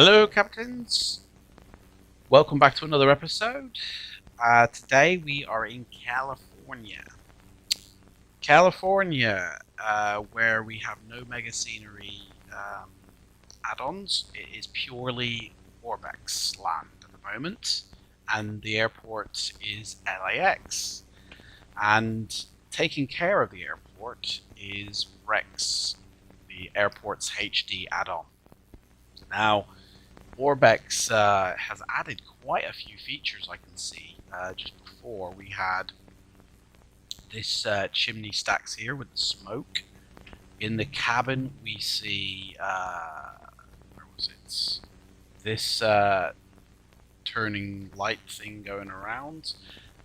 Hello, Captains. Welcome back to another episode. Today we are in California. Where we have no mega scenery add-ons. It is purely Orbex land at the moment, and the airport is LAX. And taking care of the airport is Rex, the airport's HD add-on. Now, Orbex has added quite a few features I can see. Just before we had this chimney stacks here with the smoke. In the cabin we see, where was it? This turning light thing going around.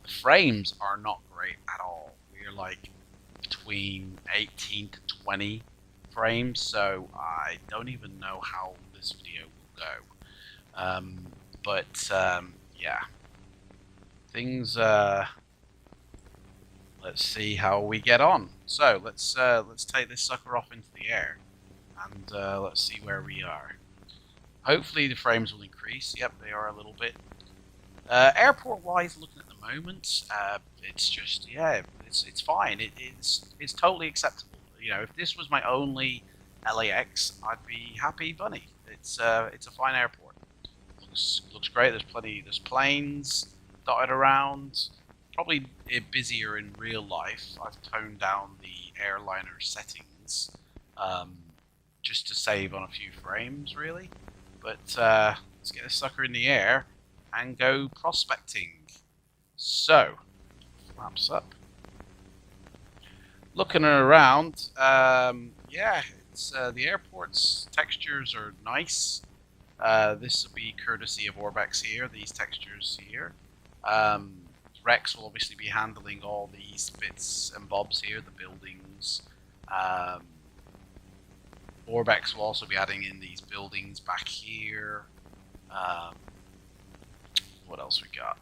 The frames are not great at all. We're like between 18 to 20 frames, so I don't even know how this video will go. Yeah, things. Let's see how we get on. So let's take this sucker off into the air, and let's see where we are. Hopefully the frames will increase. Yep, they are a little bit. Airport-wise, looking at the moment, it's just it's fine. It's totally acceptable. You know, if this was my only LAX, I'd be happy bunny. It's a fine airport. Looks great. There's planes dotted around. Probably busier in real life. I've toned down the airliner settings just to save on a few frames, really. But let's get this sucker in the air and go prospecting. So, flaps up. Looking around, yeah, it's the airport's textures are nice. This will be courtesy of Orbex here. These textures here. Rex will obviously be handling all these bits and bobs here, the buildings. Orbex will also be adding in these buildings back here. What else we got?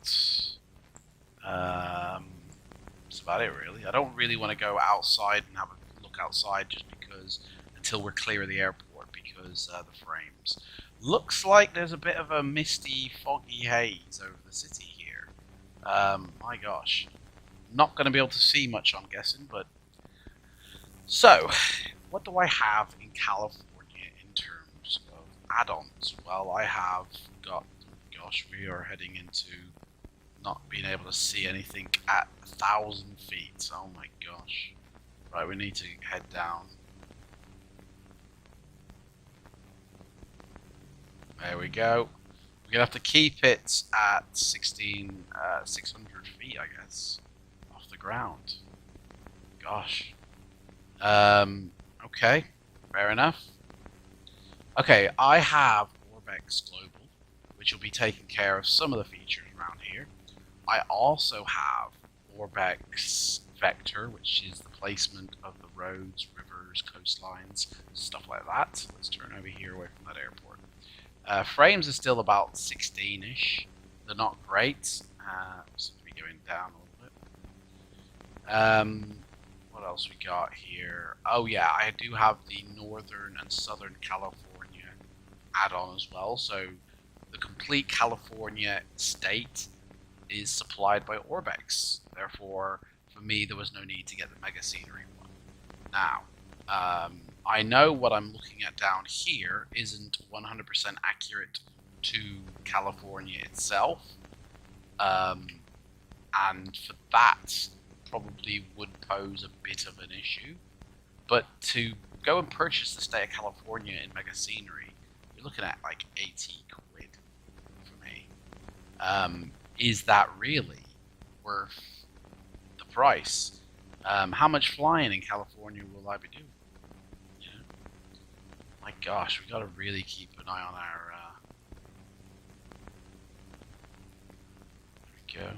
That's about it, really. I don't really want to go outside and have a look outside just because until we're clear of the airport because the frames. Looks like there's a bit of a misty, foggy haze over the city here. My gosh. Not going to be able to see much, I'm guessing, but... So, what do I have in California in terms of add-ons? Well, I have got... Gosh, we are heading into not being able to see anything at 1,000 feet. Oh my gosh. Right, we need to head down. There we go. We're going to have to keep it at 600 feet, I guess, off the ground. Gosh. Okay, fair enough. Okay, I have Orbex Global, which will be taking care of some of the features around here. I also have Orbex Vector, which is the placement of the roads, rivers, coastlines, stuff like that. Let's turn over here away from that airport. Frames are still about 16-ish. They're not great. Seem to be going down a little bit. What else we got here? Oh yeah, I do have the Northern and Southern California add-on as well. So the complete California state is supplied by Orbex. Therefore, for me, there was no need to get the Mega Scenery one. Now, I know what I'm looking at down here isn't 100% accurate to California itself, and for that probably would pose a bit of an issue. But to go and purchase the state of California in Mega Scenery, you're looking at like 80 quid for me. Is that really worth the price? How much flying in California will I be doing? My gosh, we gotta really keep an eye on our, there we go.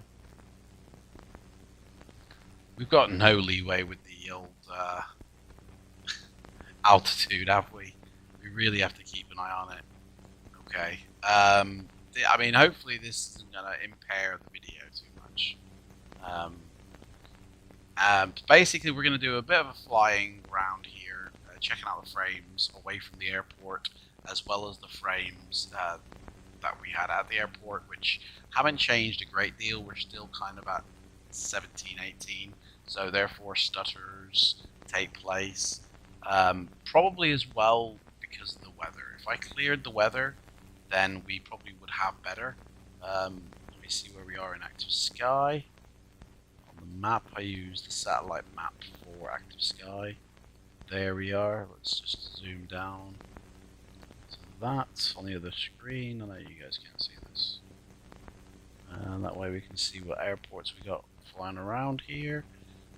We've got no leeway with the old, altitude, have we? We really have to keep an eye on it. Okay. I mean, hopefully this isn't gonna impair the video too much. Basically, we're gonna do a bit of a flying round here. checking out the frames away from the airport, as well as the frames that we had at the airport, which haven't changed a great deal. We're still kind of at 17, 18, so therefore stutters take place. Probably as well because of the weather. If I cleared the weather, then we probably would have better. Let me see where we are in active sky. On the map, I use the satellite map for active sky. There we are. Let's just zoom down to that on the other screen. I know you guys can't see this. And that way we can see what airports we got flying around here.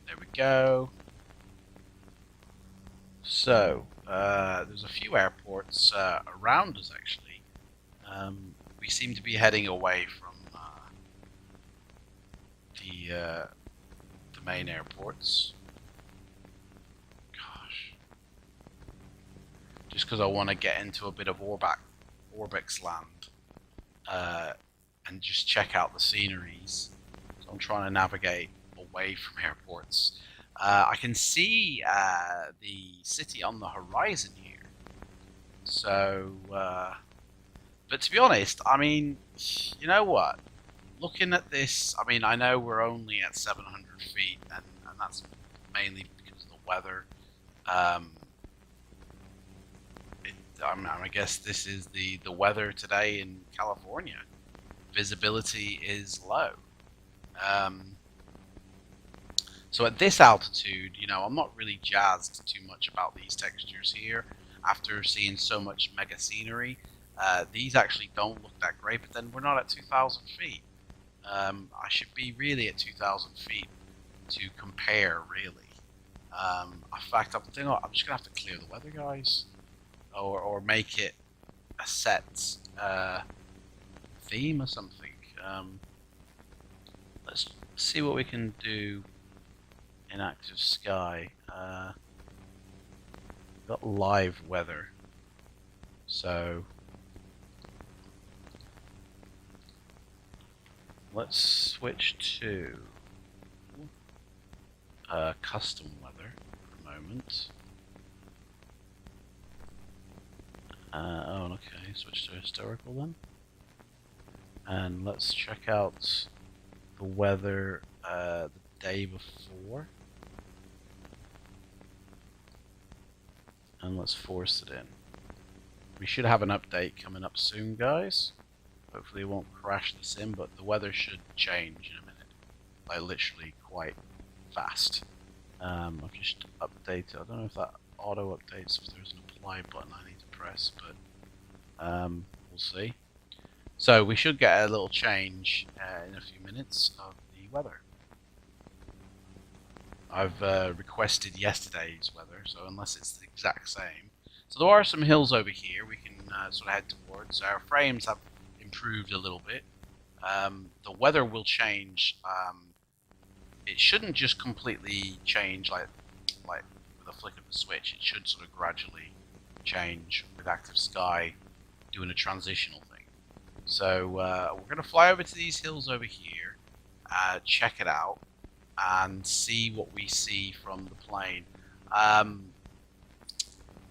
There we go. So, there's a few airports around us actually. We seem to be heading away from the main airports. Gosh. Just because I want to get into a bit of Orbix land and just check out the sceneries. So I'm trying to navigate away from airports. I can see the city on the horizon here. So, but to be honest, I mean, you know what? Looking at this, I mean, I know we're only at 700 feet, and that's mainly because of the weather. I guess this is the weather today in California. Visibility is low. So at this altitude, you know, I'm not really jazzed too much about these textures here. After seeing so much mega scenery, these actually don't look that great, but then we're not at 2,000 feet. I should be really at 2,000 feet to compare, really. In fact, I'm just going to have to clear the weather, guys. Or make it a set theme or something. Let's see what we can do in active sky. We've got live weather. So let's switch to custom weather for a moment. Oh, okay, switch to historical then. And let's check out the weather the day before. And let's force it in. We should have an update coming up soon, guys. Hopefully it won't crash the sim, but the weather should change in a minute. Like literally quite fast. I've just updated. I don't know if that auto updates, if there's an apply button I need to press, but we'll see. So we should get a little change in a few minutes of the weather. I've requested yesterday's weather, so unless it's the exact same. So there are some hills over here we can sort of head towards. Our frames have improved a little bit. The weather will change. It shouldn't just completely change like with a flick of the switch. It should sort of gradually change with active sky doing a transitional thing. So we're going to fly over to these hills over here, check it out, and see what we see from the plane.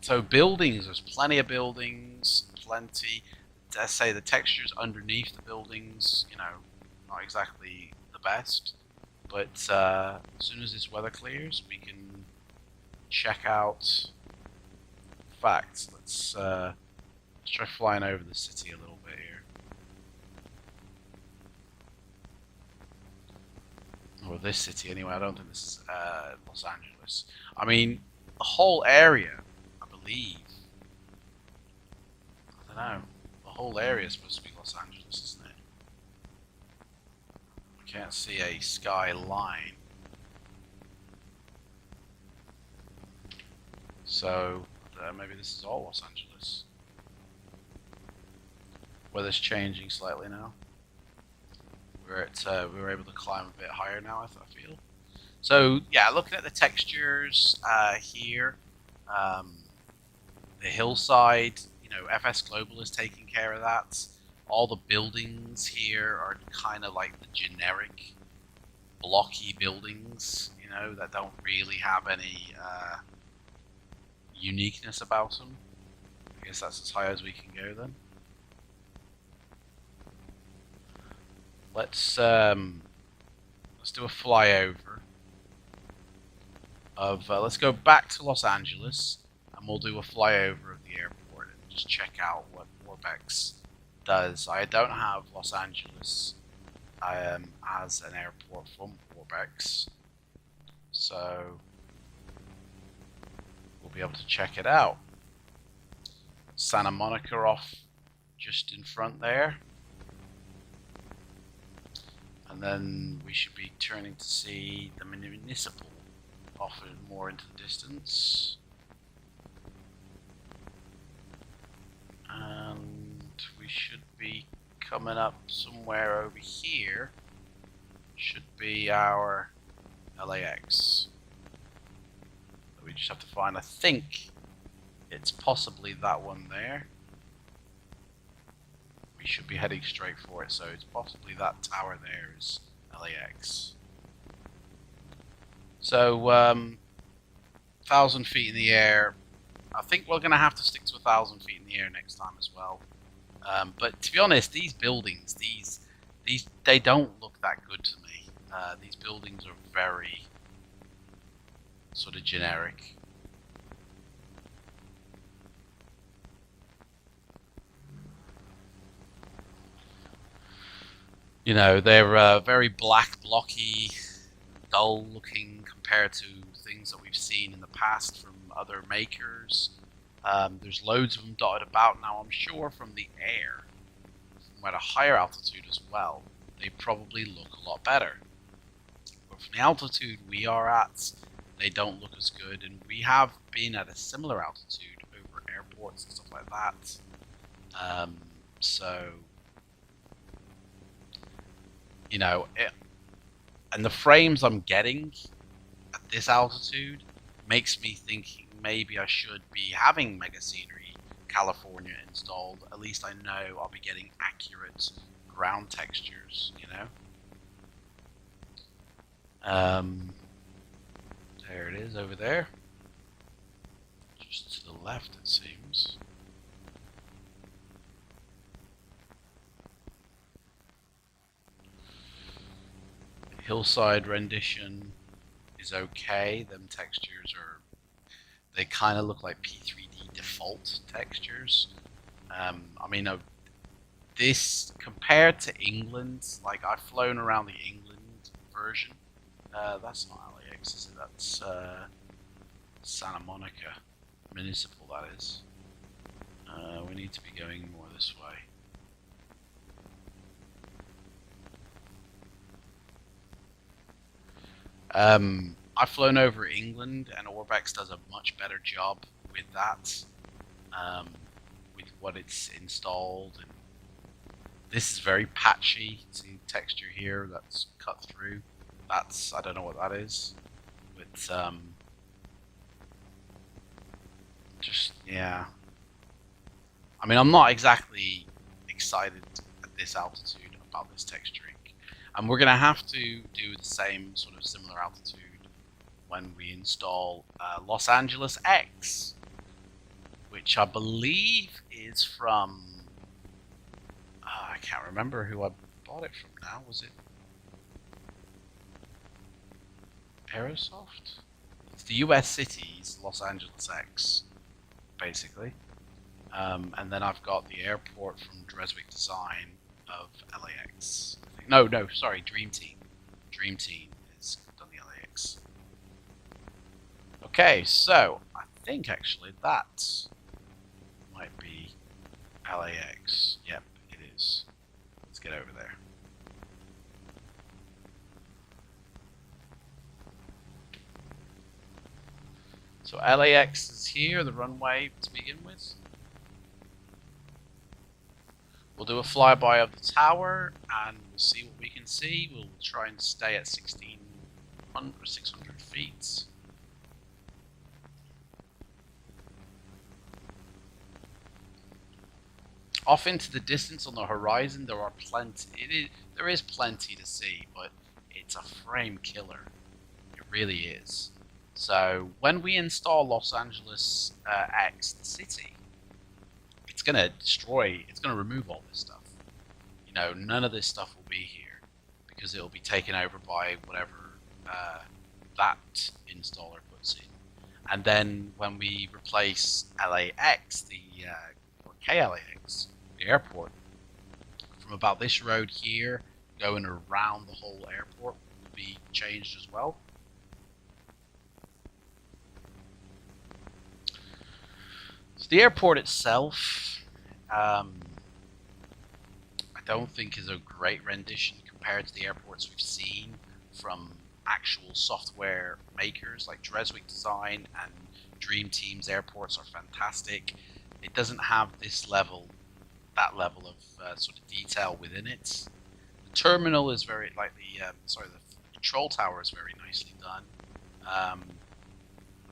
So buildings, there's plenty of buildings, plenty. Let's say the textures underneath the buildings, you know, not exactly the best. But as soon as this weather clears, we can check out facts. Let's try flying over the city a little bit here. Or this city anyway. I don't think this is Los Angeles. I mean, the whole area, I believe. I don't know. The whole area is supposed to be Los Angeles, isn't it? I can't see a sky line. So maybe this is all Los Angeles. Weather's changing slightly now. We're able to climb a bit higher now, I feel. So yeah, looking at the textures here, the hillside, you know, FS Global is taking care of that. All the buildings here are kind of like the generic blocky buildings, you know, that don't really have any uniqueness about them. I guess that's as high as we can go then. Let's do a flyover of let's go back to Los Angeles, and we'll do a flyover of the airport and just check out what Orbex does. I don't have Los Angeles as an airport from Orbex, so we'll be able to check it out. Santa Monica off just in front there, and then we should be turning to see the municipal off more into the distance, and we should be coming up somewhere over here. Should be our LAX. We just have to find, I think it's possibly that one there. We should be heading straight for it, so it's possibly that tower there is LAX. So 1,000 feet in the air. I think we're going to have to stick to 1,000 feet in the air next time as well. But to be honest, these buildings, they don't look that good to me. These buildings are very sort of generic. You know, they're very black, blocky, dull looking compared to things that we've seen in the past from other makers. There's loads of them dotted about now. I'm sure from the air, from at a higher altitude as well, they probably look a lot better. But from the altitude we are at, they don't look as good, and we have been at a similar altitude over airports and stuff like that. So, you know, and the frames I'm getting at this altitude makes me think maybe I should be having Mega Scenery California installed. At least I know I'll be getting accurate ground textures, you know. There it is over there. Just to the left, it seems. Hillside rendition is okay. Them textures are, they kind of look like P3D default textures. I mean, this compared to England, like I've flown around the England version. That's not LAX, is it? That's Santa Monica Municipal, that is. We need to be going more this way. I've flown over England, and Orbex does a much better job with that, with what it's installed. And this is very patchy. See texture here that's cut through. That's, I don't know what that is, but just, yeah. I mean, I'm not exactly excited at this altitude about this texturing. And we're going to have to do the same sort of similar altitude when we install Los Angeles X, which I believe is from, I can't remember who I bought it from now. Was it Aerosoft? It's the US Cities Los Angeles X, basically. And then I've got the airport from Dreswick Design of LAX. No, sorry, Dream Team. Dream Team has done the LAX. Okay, so I think actually that might be LAX. Yep, it is. Let's get over there. So LAX is here, the runway to begin with. We'll do a flyby of the tower, and we'll see what we can see. We'll try and stay at 1,600 or 600 feet. Off into the distance on the horizon, there are plenty. There is plenty to see, but it's a frame killer. It really is. So when we install Los Angeles X, the city, it's going to destroy, it's going to remove all this stuff. You know, none of this stuff will be here because it will be taken over by whatever that installer puts in. And then when we replace LAX, or KLAX, the airport, from about this road here, going around the whole airport will be changed as well. So the airport itself, I don't think is a great rendition compared to the airports we've seen from actual software makers like Dreswick Design and Dream Team's airports are fantastic. It doesn't have this level, that level of sort of detail within it. The terminal is very, like the control tower is very nicely done. I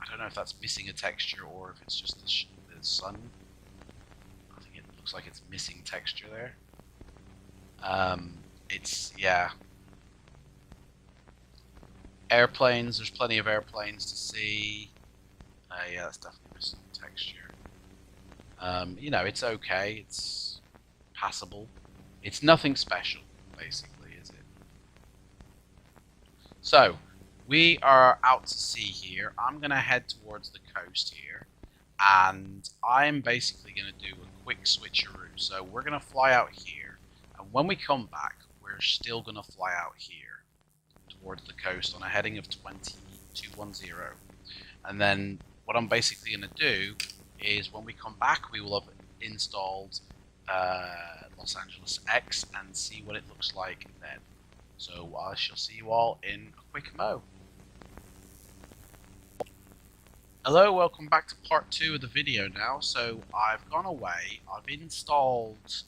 don't know if that's missing a texture or if it's just the sun. I think it looks like it's missing texture there. Yeah. Airplanes, there's plenty of airplanes to see. Yeah, that's definitely missing texture. You know, it's okay, it's passable. It's nothing special, basically, is it? So, we are out to sea here. I'm going to head towards the coast here, and I'm basically going to do a quick switcheroo. So we're going to fly out here, and when we come back, we're still going to fly out here towards the coast on a heading of 210. And then what I'm basically going to do is when we come back, we will have installed Los Angeles X and see what it looks like then. So I shall see you all in a quick mo. Hello, welcome back to part 2 of the video now. So I've gone away, I've installed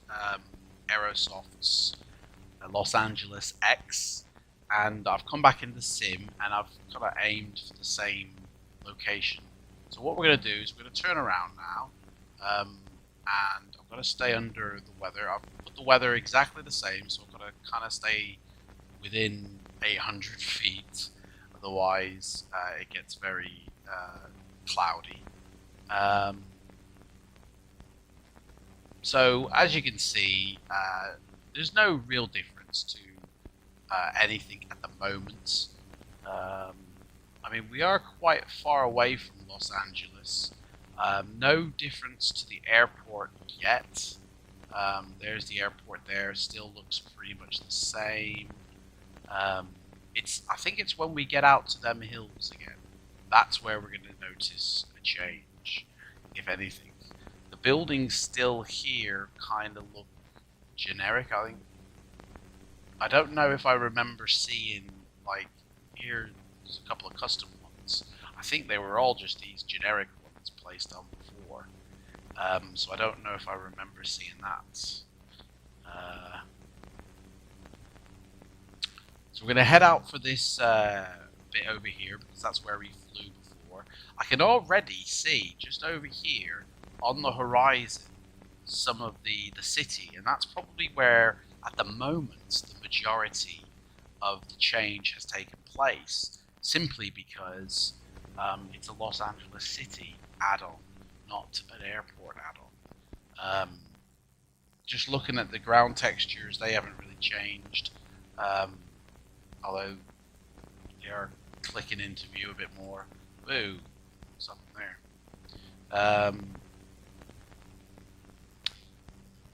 Aerosoft's Los Angeles X, and I've come back into Sim and I've kind of aimed for the same location. So what we're going to do is we're going to turn around now, and I'm going to stay under the weather. I've put the weather exactly the same, so I'm going to kind of stay within 800 feet, otherwise it gets very cloudy. So as you can see, there's no real difference to anything at the moment. I mean, we are quite far away from Los Angeles. No difference to the airport yet. There's the airport there, still looks pretty much the same. I think it's when we get out to them hills again, that's where we're going to notice a change, if anything. The buildings still here kind of look generic. I don't know if I remember seeing, like, here's a couple of custom ones. I think they were all just these generic ones placed on before. So I don't know if I remember seeing that. So we're going to head out for this bit over here, because that's where we flew before. I can already see, just over here, on the horizon, some of the city, and that's probably where, at the moment, the majority of the change has taken place, simply because it's a Los Angeles City add-on, not an airport add-on. Just looking at the ground textures, they haven't really changed, although they are clicking into view a bit more. Ooh, something there.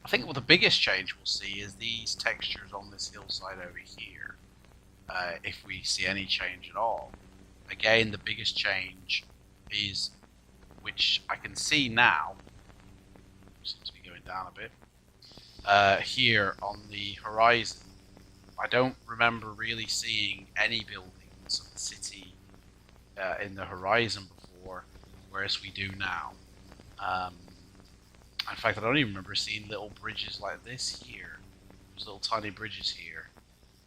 I think what the biggest change we'll see is these textures on this hillside over here, if we see any change at all. Again, the biggest change is, which I can see now, seems to be going down a bit, here on the horizon. I don't remember really seeing any buildings of the city in the horizon before, whereas we do now. In fact, I don't even remember seeing little bridges like this here. There's little tiny bridges here.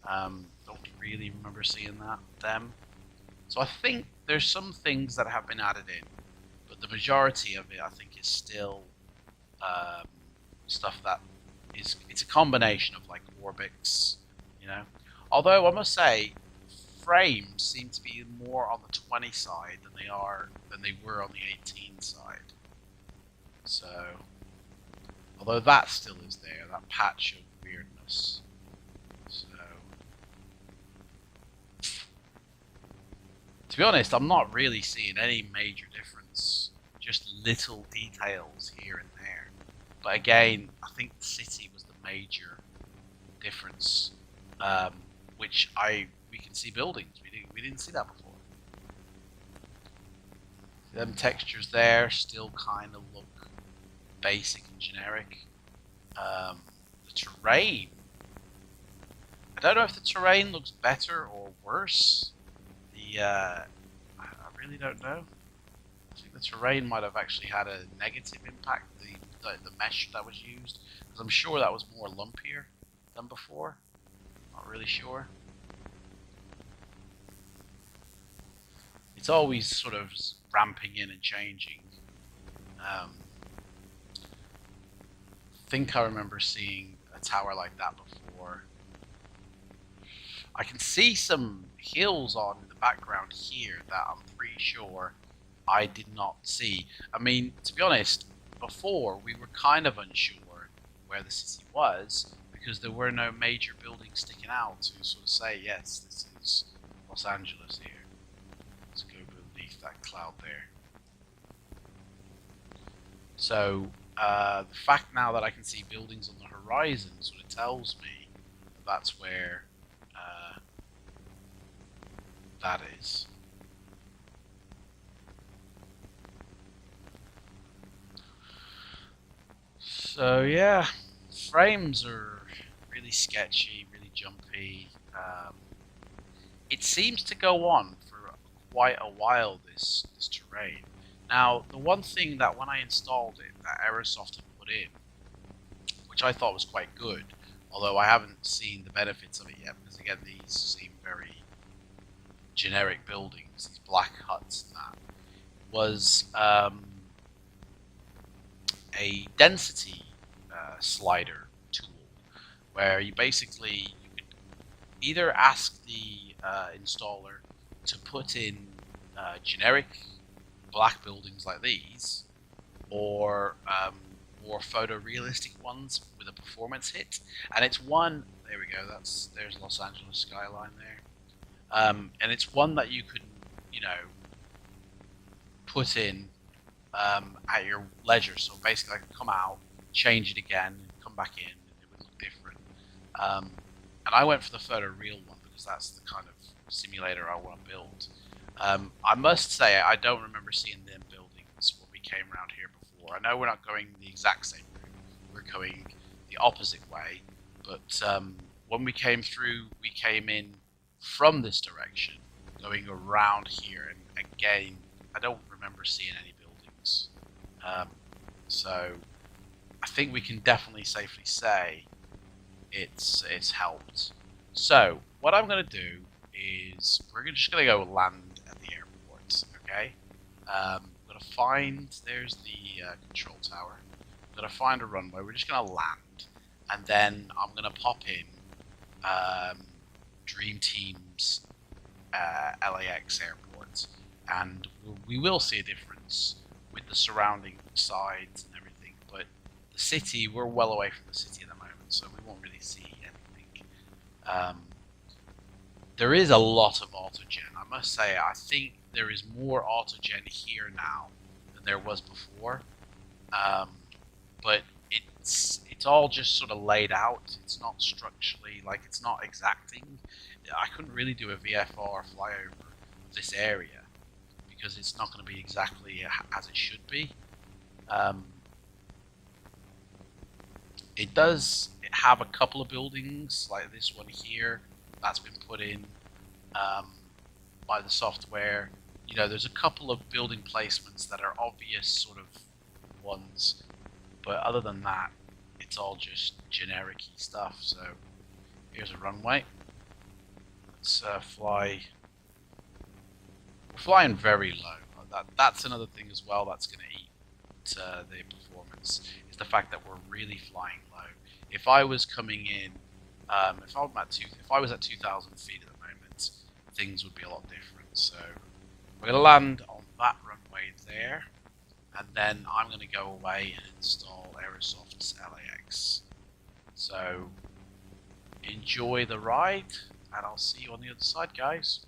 Don't really remember seeing them. So I think there's some things that have been added in, but the majority of it, I think, is still stuff that it's a combination of like Orbix, you know. Although I must say, frames seem to be more on the 20 side than they were on the 18 side. So, although that still is there, that patch of weirdness. So, to be honest, I'm not really seeing any major difference. Just little details here and there. But again, I think the city was the major difference, which we can see buildings. We didn't see that before. Them textures there still kind of look basic and generic. The terrain, I don't know if the terrain looks better or worse. I really don't know. I think the terrain might have actually had a negative impact. The mesh that was used, because I'm sure that was more lumpier than before. Not really sure. It's always sort of ramping in and changing. I think I remember seeing a tower like that before. I can see some hills on in the background here that I'm pretty sure I did not see. I mean, to be honest, before we were kind of unsure where the city was because there were no major buildings sticking out to sort of say, yes, this is Los Angeles here. Let's go beneath that cloud there. So the fact now that I can see buildings on the horizon sort of tells me that that's where that is. So yeah, frames are really sketchy, really jumpy. It seems to go on for quite a while, this terrain. Now, the one thing that when I installed it, that Aerosoft had put in, which I thought was quite good, although I haven't seen the benefits of it yet, because again, these seem very generic buildings, these black huts and that, was a density slider tool, where you basically could either ask the installer to put in generic black buildings like these, or more photorealistic ones with a performance hit. And it's one, there we go, there's Los Angeles skyline there. And it's one that you could, put in at your leisure. So basically I could come out, change it again, and come back in, and it would look different. And I went for the photoreal one because that's the kind of simulator I want to build. I must say, I don't remember seeing them buildings when we came around here before. I know we're not going the exact same route, we're going the opposite way, but when we came through, we came in from this direction, going around here, and again, I don't remember seeing any buildings. So I think we can definitely safely say it's helped. So what I'm going to do is we're just going to go land at the airport, okay? I'm going to find, there's the control tower. I'm going to find a runway. We're just going to land, and then I'm going to pop in Dream Team's LAX airport, and we will see a difference with the surrounding sides and everything, but the city, we're well away from the city at the moment, so we won't really see anything. There is a lot of autogen. I must say, I think there is more autogen here now than there was before, but it's all just sort of laid out. It's not structurally, like, it's not exacting. I couldn't really do a VFR flyover of this area because it's not going to be exactly as it should be. It does have a couple of buildings like this one here that's been put in by the software. There's a couple of building placements that are obvious sort of ones, but other than that, it's all just generic-y stuff. So here's a runway. Let's fly. We're flying very low. That's another thing as well that's going to eat the performance, is the fact that we're really flying low. If I was coming in, if I was at 2,000 feet at the moment, things would be a lot different. So we're going to land on that runway there, and then I'm going to go away and install Aerosoft's LAX. So enjoy the ride, and I'll see you on the other side, guys.